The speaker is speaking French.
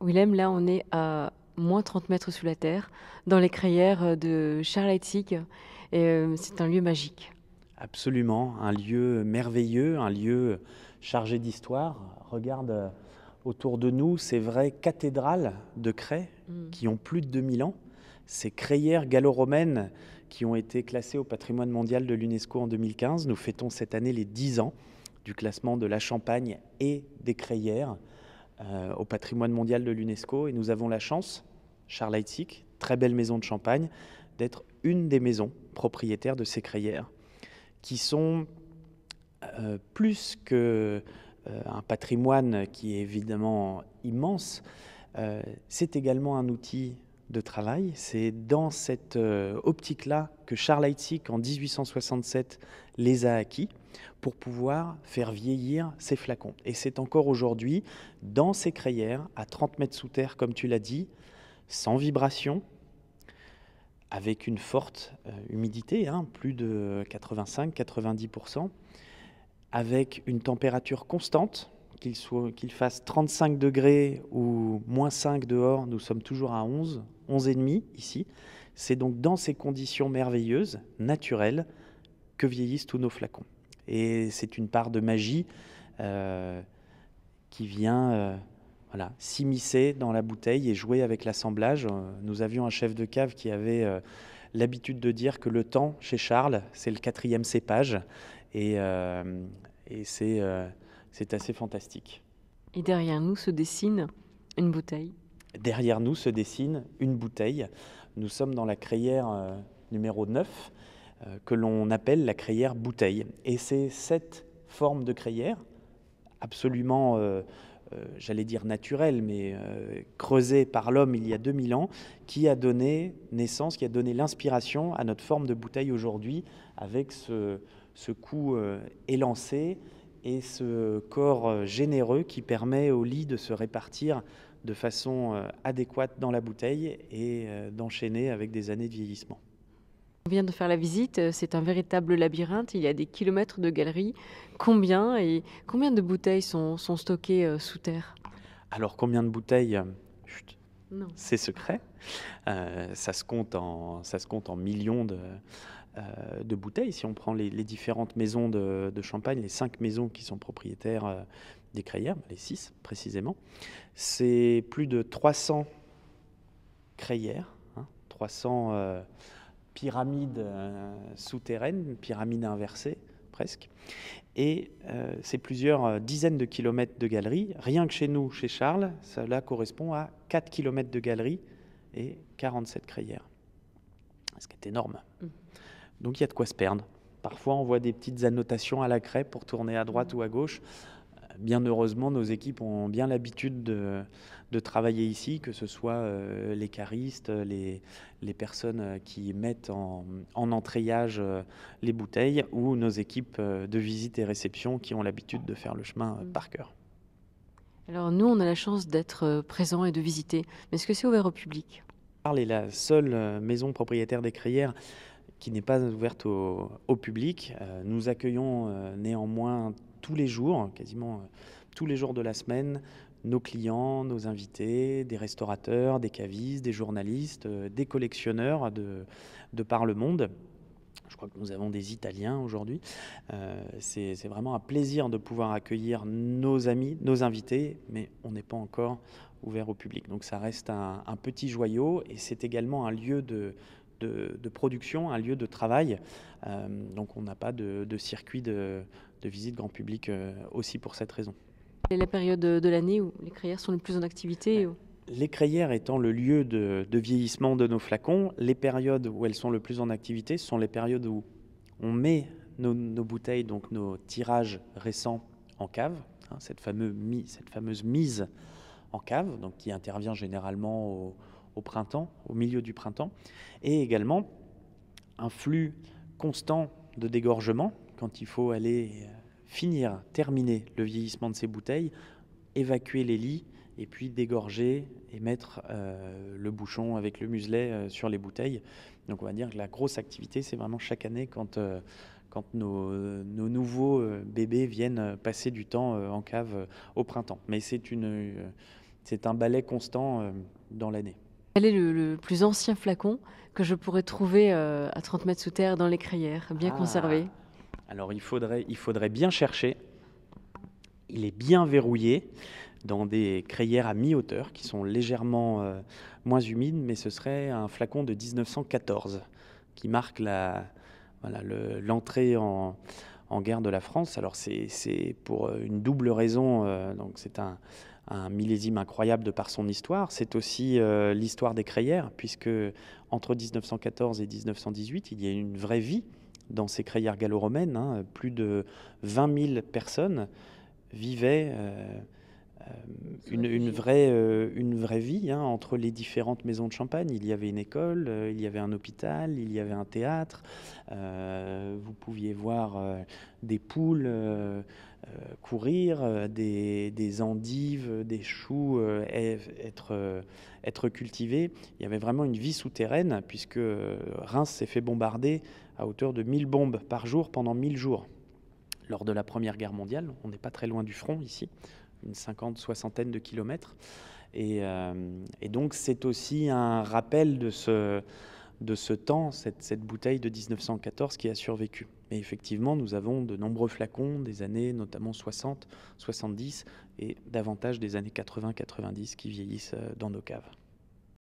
Willem, là, on est à moins 30 mètres sous la terre, dans les crayères de Charles-Heidsieck, et c'est un lieu magique. Absolument, un lieu merveilleux, un lieu chargé d'histoire. Regarde autour de nous ces vraies cathédrales de craie Mmh. qui ont plus de 2000 ans. Ces crayères gallo-romaines qui ont été classées au patrimoine mondial de l'UNESCO en 2015. Nous fêtons cette année les 10 ans du classement de la Champagne et des crayères au patrimoine mondial de l'UNESCO. Et nous avons la chance, Charles Heidsieck, très belle maison de Champagne, d'être une des maisons propriétaires de ces crayères qui sont plus que un patrimoine qui est évidemment immense, c'est également un outil de travail. C'est dans cette optique-là que Charles Heidsieck, en 1867, les a acquis pour pouvoir faire vieillir ces flacons. Et c'est encore aujourd'hui, dans ces crayères, à 30 mètres sous terre, comme tu l'as dit, sans vibration, avec une forte humidité, plus de 85-90%, avec une température constante, qu'il fasse 35 degrés ou moins 5 dehors, nous sommes toujours à 11,5 ici. C'est donc dans ces conditions merveilleuses, naturelles, que vieillissent tous nos flacons. Et c'est une part de magie qui vient s'immiscer dans la bouteille et jouer avec l'assemblage. Nous avions un chef de cave qui avait l'habitude de dire que le temps, chez Charles, c'est le 4e cépage. Et c'est assez fantastique. Et derrière nous se dessine une bouteille. Derrière nous se dessine une bouteille. Nous sommes dans la crayère numéro 9, que l'on appelle la crayère bouteille. Et c'est cette forme de crayère, absolument, j'allais dire naturelle, mais creusée par l'homme il y a 2000 ans, qui a donné naissance, qui a donné l'inspiration à notre forme de bouteille aujourd'hui, avec ce cou élancé et ce corps généreux qui permet au lit de se répartir de façon adéquate dans la bouteille et d'enchaîner avec des années de vieillissement. On vient de faire la visite, c'est un véritable labyrinthe, il y a des kilomètres de galeries. Combien de bouteilles sont stockées sous terre? Alors combien de bouteilles? Chut, Non. c'est secret. Ça se compte en millions de bouteilles. Si on prend les différentes maisons de Champagne, les 5 maisons qui sont propriétaires des crayères, les 6 précisément, c'est plus de 300 crayères, 300 pyramides souterraines, pyramides inversées presque. Et c'est plusieurs dizaines de kilomètres de galeries. Rien que chez nous, chez Charles, cela correspond à 4 kilomètres de galeries et 47 crayères. Ce qui est énorme. Donc il y a de quoi se perdre. Parfois, on voit des petites annotations à la craie pour tourner à droite ou à gauche. Bien heureusement, nos équipes ont bien l'habitude de travailler ici, que ce soit les caristes, les personnes qui mettent en entreillage les bouteilles, ou nos équipes de visite et réception qui ont l'habitude de faire le chemin par cœur. Alors nous, on a la chance d'être présents et de visiter. Mais est-ce que c'est ouvert au public? Charles est la seule maison propriétaire des crayères qui n'est pas ouverte au public. Nous accueillons néanmoins tous les jours, quasiment tous les jours de la semaine, nos clients, nos invités, des restaurateurs, des cavistes, des journalistes, des collectionneurs de par le monde. Je crois que nous avons des Italiens aujourd'hui. C'est vraiment un plaisir de pouvoir accueillir nos amis, nos invités, mais on n'est pas encore ouvert au public. Donc ça reste un petit joyau, et c'est également un lieu de production, un lieu de travail. Donc on n'a pas de circuit de visite grand public aussi pour cette raison. C'est la période de l'année où les crayères sont le plus en activité. Les crayères étant le lieu de vieillissement de nos flacons, les périodes où elles sont le plus en activité, ce sont les périodes où on met nos bouteilles, donc nos tirages récents, en cave, cette fameuse mise en cave, donc qui intervient généralement au printemps, au milieu du printemps, et également un flux constant de dégorgement quand il faut aller terminer le vieillissement de ces bouteilles, évacuer les lits et puis dégorger et mettre le bouchon avec le muselet sur les bouteilles. Donc on va dire que la grosse activité, c'est vraiment chaque année quand nos nouveaux bébés viennent passer du temps en cave au printemps. Mais c'est une C'est un balai constant dans l'année. Quel est le plus ancien flacon que je pourrais trouver à 30 mètres sous terre dans les crayères, bien conservé? Alors il faudrait bien chercher. Il est bien verrouillé dans des crayères à mi-hauteur qui sont légèrement moins humides, mais ce serait un flacon de 1914 qui marque l'entrée en guerre de la France. Alors c'est pour une double raison, donc c'est un millésime incroyable de par son histoire. C'est aussi l'histoire des crayères, puisque entre 1914 et 1918, il y a eu une vraie vie dans ces crayères gallo-romaines, hein. Plus de 20 000 personnes vivaient une vraie vie, hein, entre les différentes maisons de Champagne. Il y avait une école, il y avait un hôpital, il y avait un théâtre. Vous pouviez voir des poules courir, des endives, des choux être cultivés. Il y avait vraiment une vie souterraine, puisque Reims s'est fait bombarder à hauteur de 1000 bombes par jour pendant 1000 jours. Lors de la Première Guerre mondiale, on n'est pas très loin du front ici, une soixantaine de kilomètres. Et donc c'est aussi un rappel de ce temps, cette bouteille de 1914 qui a survécu. Mais effectivement, nous avons de nombreux flacons des années notamment 60, 70 et davantage des années 80-90 qui vieillissent dans nos caves.